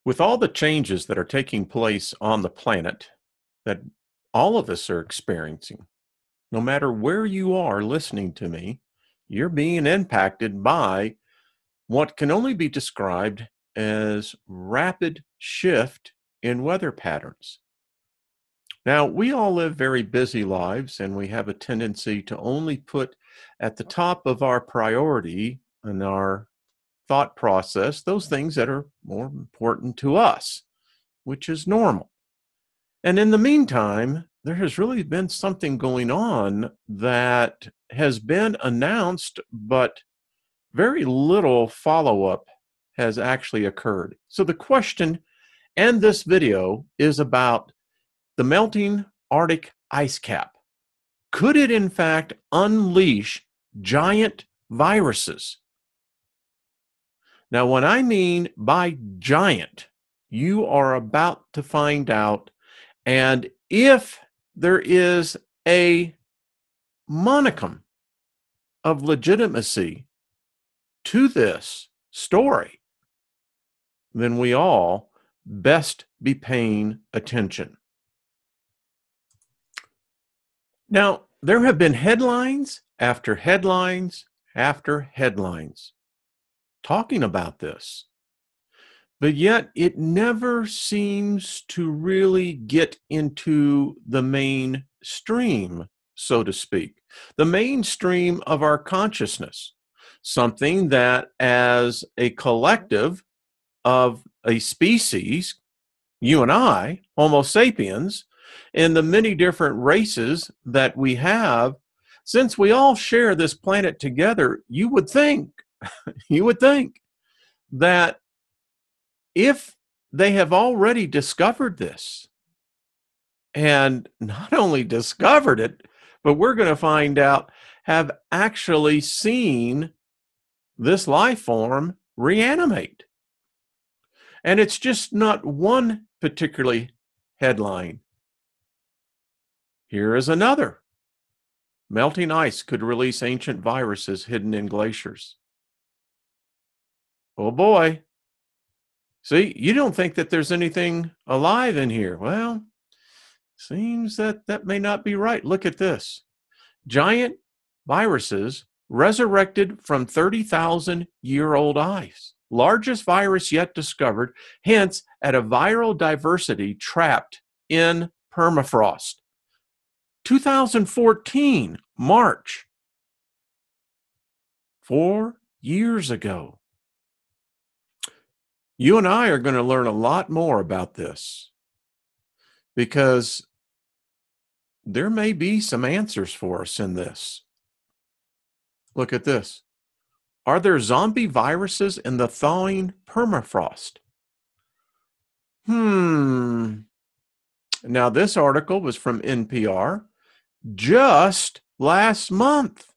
With all the changes that are taking place on the planet that all of us are experiencing, no matter where you are listening to me, you're being impacted by what can only be described as rapid shift in weather patterns. Now, we all live very busy lives, and we have a tendency to only put at the top of our priority and our thought process those things that are more important to us, which is normal. And in the meantime, there has really been something going on that has been announced, but very little follow up has actually occurred. So the question and this video is about the melting Arctic ice cap. Could it, in fact, unleash giant viruses? Now, what I mean by giant, you are about to find out. And if there is a monicum of legitimacy to this story, then we all best be paying attention. Now, there have been headlines after headlines after headlines talking about this, but yet it never seems to really get into the mainstream, so to speak, the mainstream of our consciousness, something that as a collective of a species, you and I, Homo sapiens, and the many different races that we have, since we all share this planet together, you would think that if they have already discovered this, and not only discovered it, but we're going to find out have actually seen this life form reanimate. And it's just not one particularly headline. Here is another. Melting ice could release ancient viruses hidden in glaciers. Oh boy. See, you don't think that there's anything alive in here. Well, seems that that may not be right. Look at this. Giant viruses resurrected from 30,000-year-old ice. Largest virus yet discovered, hints at a viral diversity trapped in permafrost. 2014, March. 4 years ago. You and I are going to learn a lot more about this because there may be some answers for us in this. Look at this. Are there zombie viruses in the thawing permafrost? Now, this article was from NPR just last month.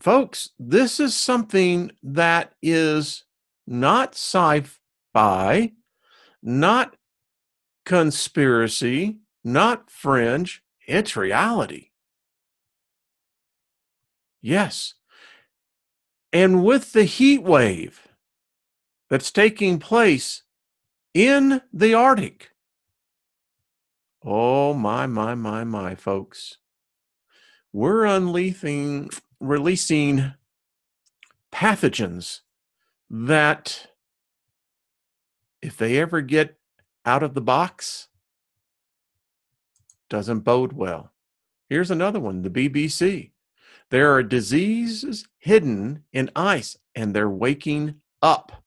Folks, this is something that is not sci-fi, not conspiracy, not fringe. It's reality. Yes. And with the heat wave that's taking place in the Arctic, oh my, folks, we're releasing pathogens that, if they ever get out of the box, doesn't bode well. Here's another one, the BBC. There are diseases hidden in ice, and they're waking up.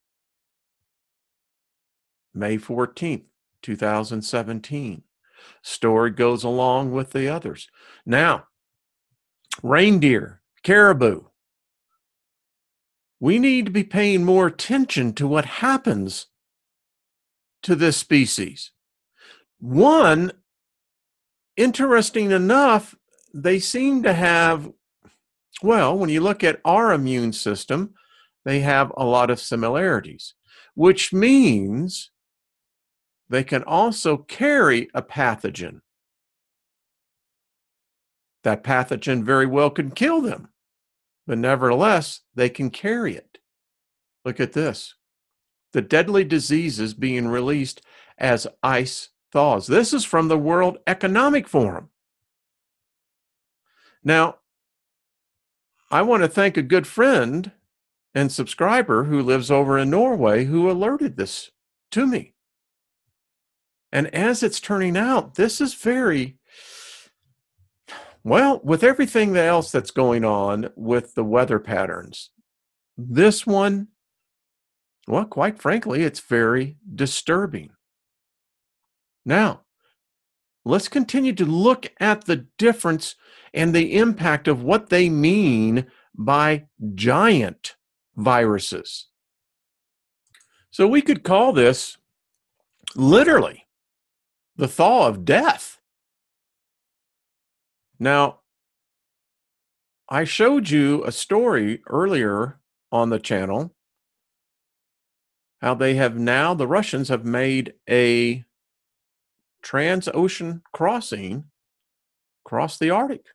May 14th, 2017. Story goes along with the others. Now, reindeer, caribou. We need to be paying more attention to what happens to this species. One, interesting enough, they seem to have, well, when you look at our immune system, they have a lot of similarities, which means they can also carry a pathogen. That pathogen very well could kill them, but nevertheless, they can carry it. Look at this. The deadly diseases being released as ice thaws. This is from the World Economic Forum. Now, I want to thank a good friend and subscriber who lives over in Norway who alerted this to me. And as it's turning out, this is very, well, with everything else that's going on with the weather patterns, this one, well, quite frankly, it's very disturbing. Now, let's continue to look at the difference and the impact of what they mean by giant viruses. So we could call this literally the thaw of death. Now, I showed you a story earlier on the channel, how they have now, the Russians have made a trans-ocean crossing across the Arctic.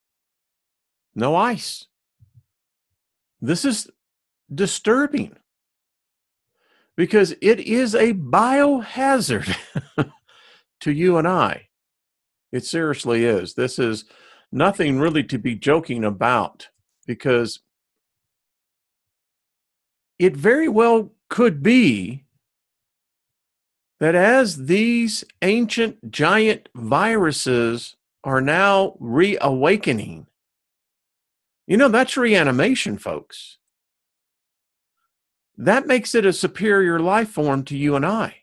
No ice. This is disturbing because it is a biohazard to you and I. It seriously is. This is nothing really to be joking about, because it very well could be that as these ancient giant viruses are now reawakening, that's reanimation, folks. That makes it a superior life form to you and I.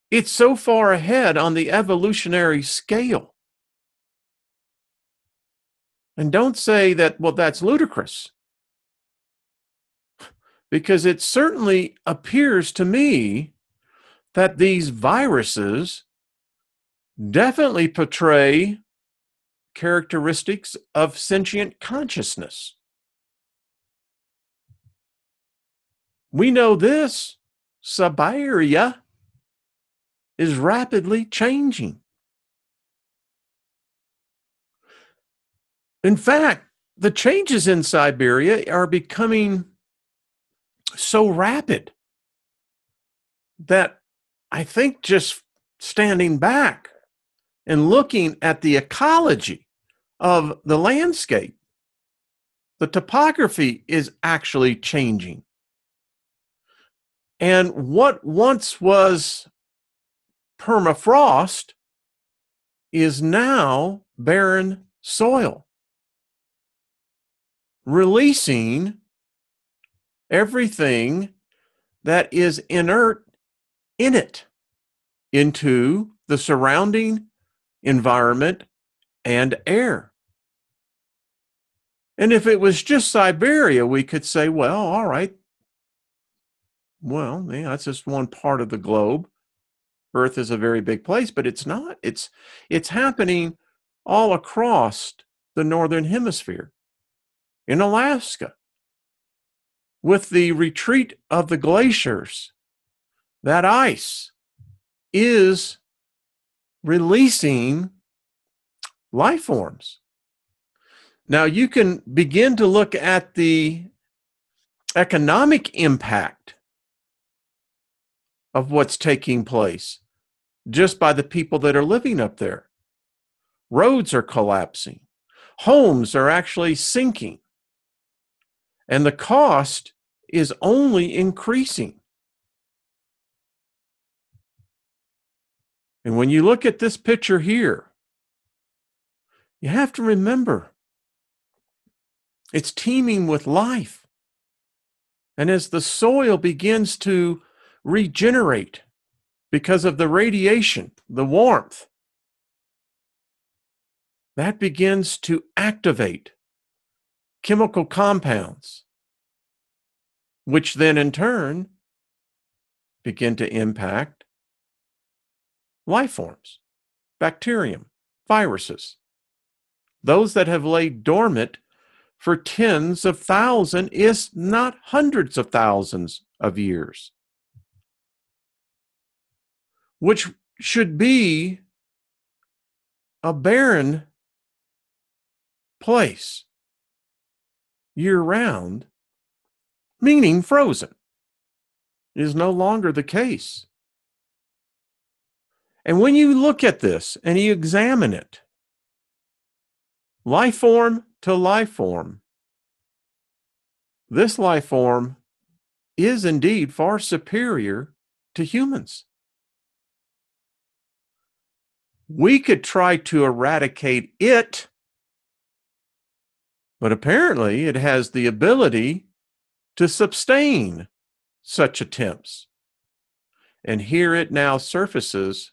It's so far ahead on the evolutionary scale. And don't say that, well, that's ludicrous. Because it certainly appears to me that these viruses definitely portray characteristics of sentient consciousness. We know this, Siberia is rapidly changing. In fact, the changes in Siberia are becoming so rapid that I think just standing back and looking at the ecology of the landscape, the topography is actually changing. And what once was permafrost is now barren soil, releasing everything that is inert in it into the surrounding environment and air. And if it was just Siberia, we could say, well, all right, well, yeah, that's just one part of the globe. Earth is a very big place, but it's not. It's happening all across the northern hemisphere. In Alaska, with the retreat of the glaciers, that ice is releasing life forms. Now you can begin to look at the economic impact of what's taking place just by the people that are living up there. Roads are collapsing. Homes are actually sinking. And the cost is only increasing. And when you look at this picture here, you have to remember it's teeming with life. And as the soil begins to regenerate because of the radiation, the warmth, that begins to activate chemical compounds, which then in turn begin to impact life forms, bacterium, viruses, those that have laid dormant for tens of thousands, if not hundreds of thousands of years, which should be a barren place year-round. meaning frozen, is no longer the case. And when you look at this and you examine it, life form to life form, this life form is indeed far superior to humans. We could try to eradicate it, but apparently it has the ability to sustain such attempts. And here it now surfaces,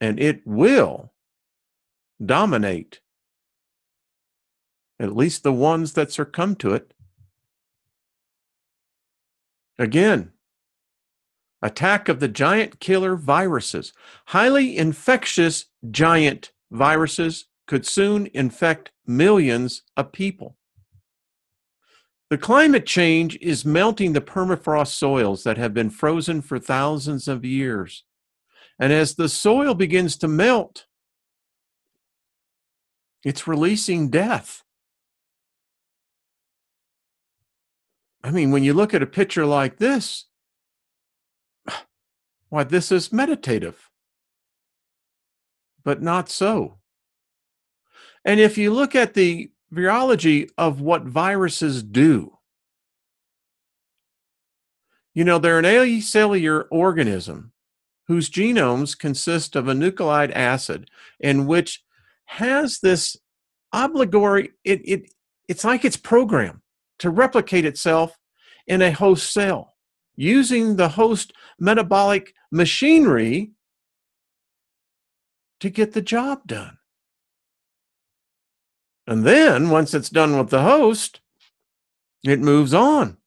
and it will dominate at least the ones that succumb to it. Again, attack of the giant killer viruses. Highly infectious giant viruses could soon infect millions of people. The climate change is melting the permafrost soils that have been frozen for thousands of years. And as the soil begins to melt, it's releasing death. I mean, when you look at a picture like this, why, this is meditative, but not so. And if you look at the virology of what viruses do, you know, they're an acellular organism whose genomes consist of a nucleic acid in which has this obligatory, it's like it's programmed to replicate itself in a host cell using the host metabolic machinery to get the job done. And then once it's done with the host, it moves on.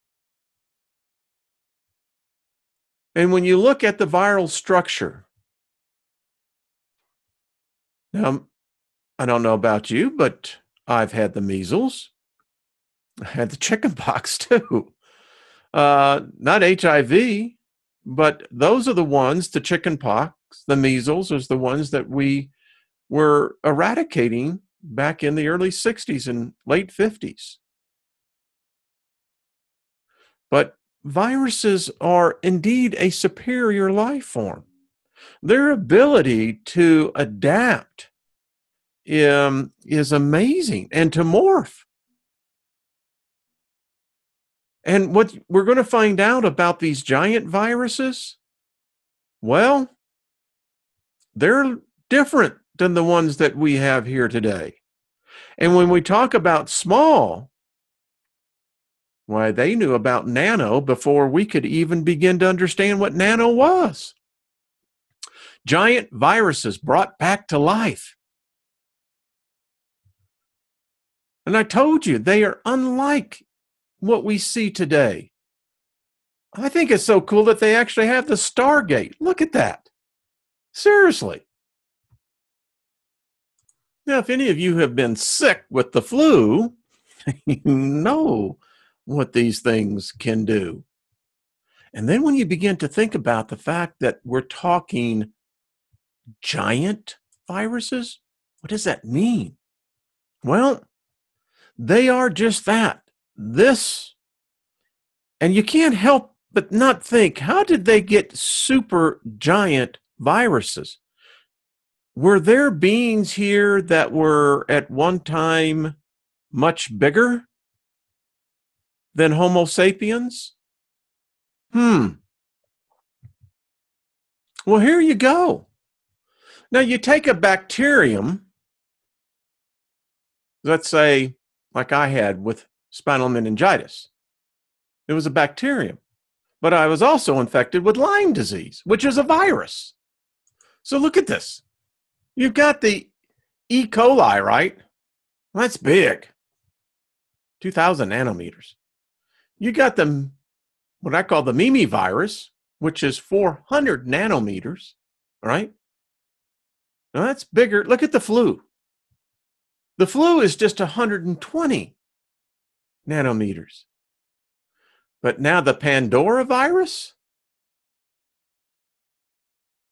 And when you look at the viral structure, now, I don't know about you, but I've had the measles. I had the chickenpox too. Not HIV, but those are the ones, the chickenpox, the measles, is the ones that we were eradicating back in the early 60s and late 50s. But viruses are indeed a superior life form. Their ability to adapt is amazing, and to morph. And what we're going to find out about these giant viruses, well, they're different than the ones that we have here today. And when we talk about small, why, they knew about nano before we could even begin to understand what nano was. Giant viruses brought back to life. And I told you, they are unlike what we see today. I think it's so cool that they actually have the Stargate. Look at that. Seriously. Now, if any of you have been sick with the flu, you know what these things can do. And then when you begin to think about the fact that we're talking giant viruses, what does that mean? Well, they are just that. And you can't help but not think, how did they get super giant viruses? Were there beings here that were at one time much bigger than Homo sapiens? Well, here you go. Now you take a bacterium, let's say, like I had with spinal meningitis. It was a bacterium, but I was also infected with Lyme disease, which is a virus. So look at this. You've got the E. coli, right? Well, that's big, 2,000 nanometers. You got the, what I call the Mimi virus, which is 400 nanometers, right? Now that's bigger. Look at the flu. The flu is just 120 nanometers. But now the Pandora virus,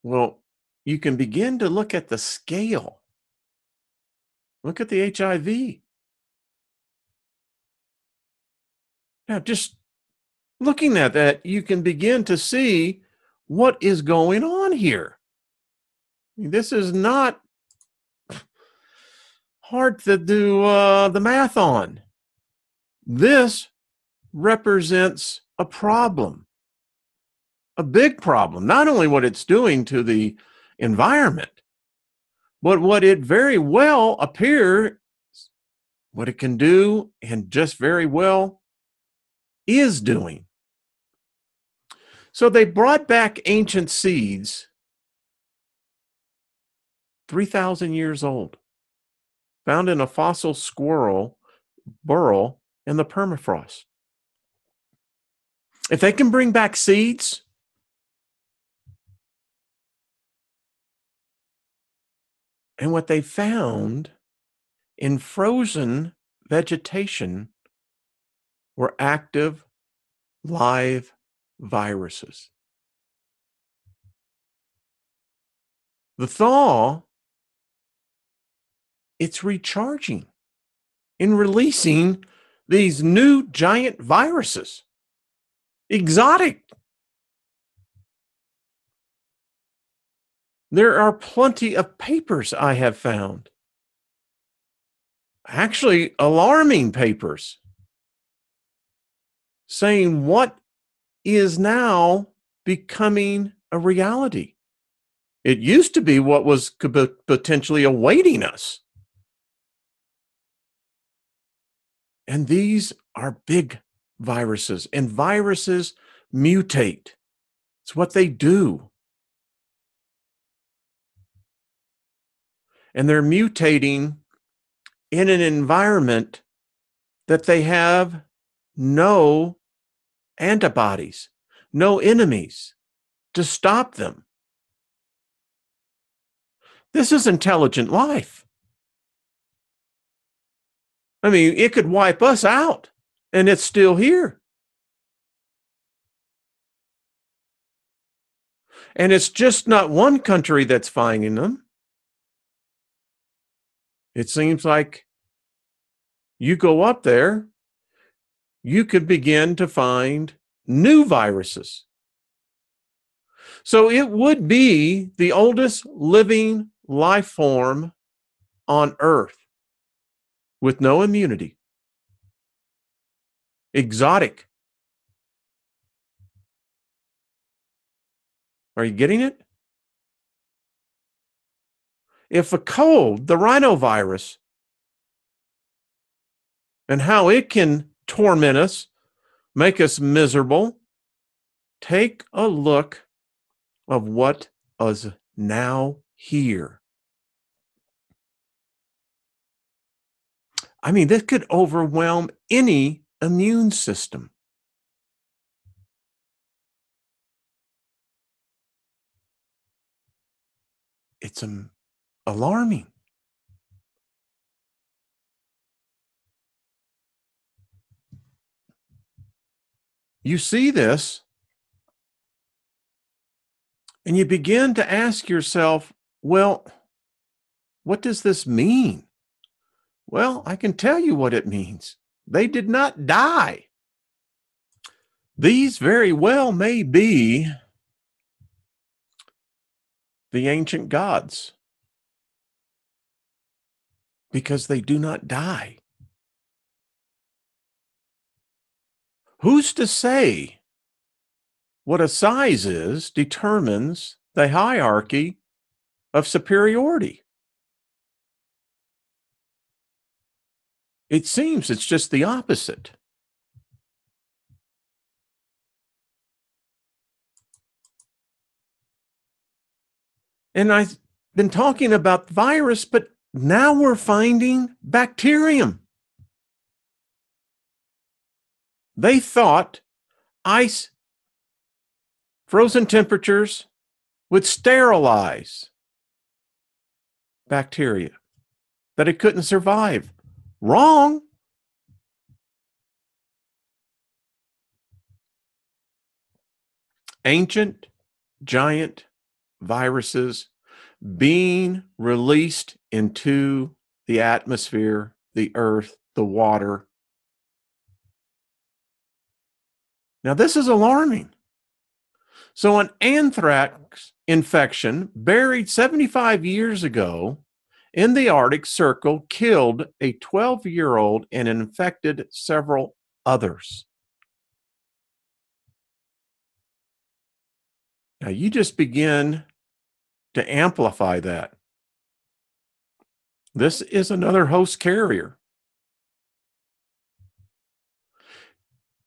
well, you can begin to look at the scale. Look at the HIV. Now, just looking at that, you can begin to see what is going on here. This is not hard to do the math on. This represents a problem, a big problem, not only what it's doing to the environment, but what it very well appears, what it can do, and just very well is doing. So they brought back ancient seeds 3,000 years old, found in a fossil squirrel burrow in the permafrost. If they can bring back seeds, and what they found in frozen vegetation were active live viruses. The thaw, it's recharging in releasing these new giant viruses. Exotic. There are plenty of papers I have found. Actually, alarming papers saying what is now becoming a reality. It used to be what was potentially awaiting us. And these are big viruses, and viruses mutate. It's what they do. And they're mutating in an environment that they have no antibodies, no enemies to stop them. This is intelligent life. I mean, it could wipe us out, and it's still here. And it's just not one country that's finding them. It seems like you go up there, you could begin to find new viruses. So it would be the oldest living life form on Earth with no immunity. Exotic. Are you getting it? If a cold, the rhinovirus, and how it can torment us, make us miserable, take a look of what is now here. I mean, this could overwhelm any immune system. It's alarming. You see this, and you begin to ask yourself, well, what does this mean? Well, I can tell you what it means. They did not die. These very well may be the ancient gods because they do not die. Who's to say what a size is determines the hierarchy of superiority? It seems it's just the opposite. And I've been talking about virus, but now we're finding bacterium. They thought ice, frozen temperatures would sterilize bacteria, that it couldn't survive. Wrong. Ancient, giant viruses being released into the atmosphere, the earth, the water. Now, this is alarming. So, an anthrax infection buried 75 years ago in the Arctic Circle killed a 12-year-old and infected several others. Now, you just begin to amplify that. This is another host carrier.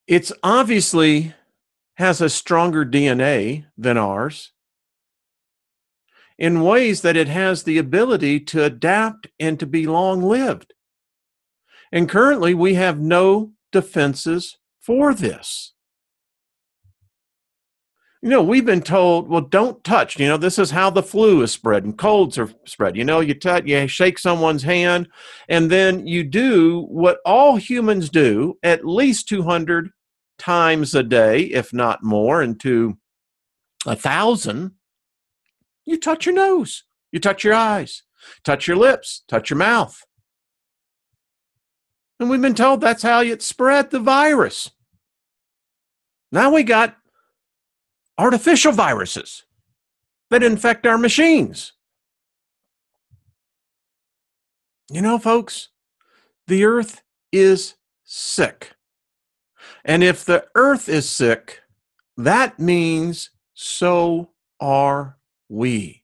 It's obviously has a stronger DNA than ours in ways that it has the ability to adapt and to be long-lived. And currently, we have no defenses for this. We've been told, well, don't touch. This is how the flu is spread and colds are spread. You touch, you shake someone's hand, and then you do what all humans do at least 200 times a day, if not more, and to 1,000. You touch your nose, you touch your eyes, touch your lips, touch your mouth. And we've been told that's how you spread the virus. Now we got artificial viruses that infect our machines. Folks, the earth is sick. And if the earth is sick, that means so are we.